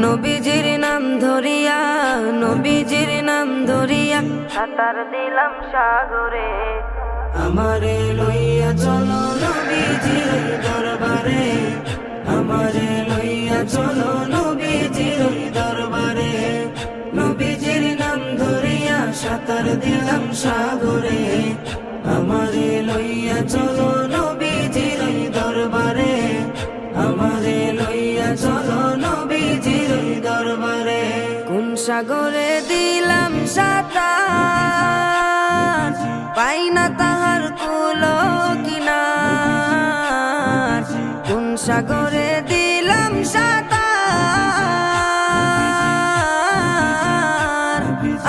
নবীজির নাম ধরিয়া, নবীজির নাম ধরিয়া সাঁতার দিলাম সাগরে। আমারে লইয়া চলো নবীজির দরবারে, আমারে লইয়া চলো নবীজির দরবারে। নবীজির নাম ধরিয়া সাঁতার দিলাম সাগরে। আমারে লইয়া চলো নবীজির দরবারে, আমারে লইয়া চলো নবীজির দরবারে। কোন সাগরে দিলাম সাঁতার, পাই না তাহার কুলো কিনার। কোন সাগরে দিলাম সাঁতার,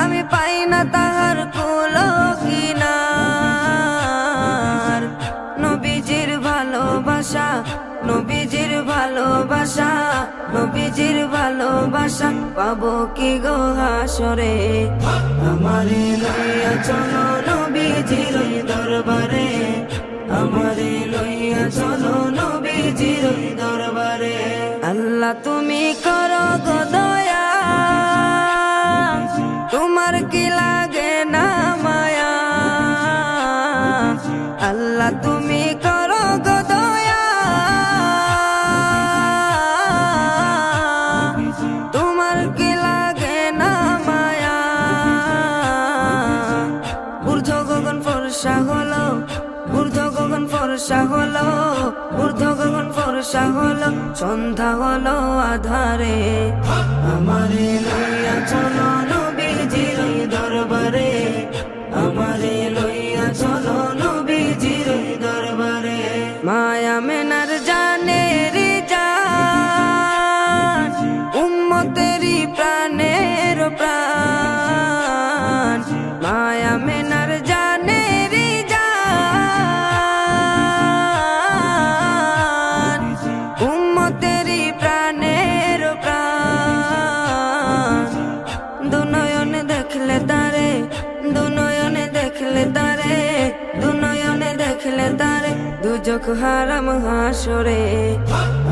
আমি পাই না তাহার কুলো কিনার। নবীজির ভালোবাসা, নবীজির ভালোবাসা, নবীজির ভালোবাসা পাবো কি গো হাসরে। আমারে লইয়া চলো নবীজির দরবারে, আমারে লইয়া চলো নবীজির দরবারে। আল্লাহ তুমি করো গো দয়া, তোমার কি লাগে না মায়া। আল্লাহ তুমি করো গো দয়া, তোমার কি লাগে না মায়া। ঊর্ধ্ব গগন ফর্সা হলো, ঊর্ধ্ব গগন ফর্সা হলো, ঊর্ধ্ব গগন ফর্সা হলো, সন্ধ্যা হলো আধারে। আমারে লইয়া চলো নবীজির দরবারে, আমারে লইয়া চলো নবীজির দরবারে। মায়া মেনার জানের জান, উম্মতেরি প্রাণের প্রাণ। মায়া মেনার জানের জান, উম্মতেরি প্রাণের প্রাণ। দুনয়নে দেখলে তারে, দুনয়নে দেখলে তারে, দুনয়নে দেখলে তারে, দুজক হারাম হাসরে।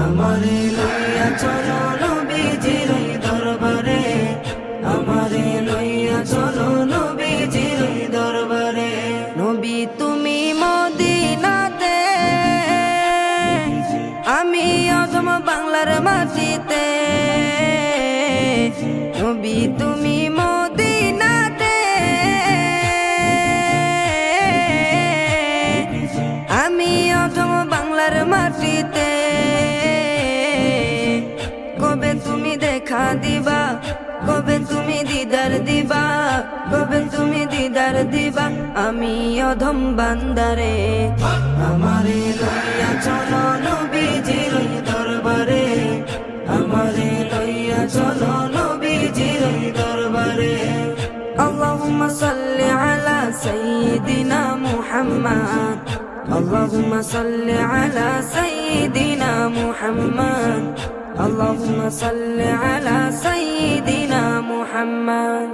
আমারে লইয়া চলো নবীজির দরবারে, আমারে লইয়া চলো নবীজির দরবারে। নবী তুমি মদিনাতে, আমি অধম বাংলার মাটিতে। নবী তুমি মদিনাতে, আমি অধম বাংলার মাটিতে। কবে তুমি দেখা দিবা, কবে তুমি দিদার দিবা, কবে তুমি দিদার দিবা আমি অধম বান্দারে। আমারে লইয়া চলো নবীজির দরবারে, আমারে লইয়া চলো নবীজির দরবারে। আল্লাহুম্মা সাল্লি আলা সাইয়্যিদিনা মুহাম্মদ, আল্লাহুম্মা সাল্লি আলা সাইয়্যিদিনা মুহাম্মদ, আল্লাহুম্মা সাল্লি আলা সাইয়্যিদিনা মুহাম্মদ।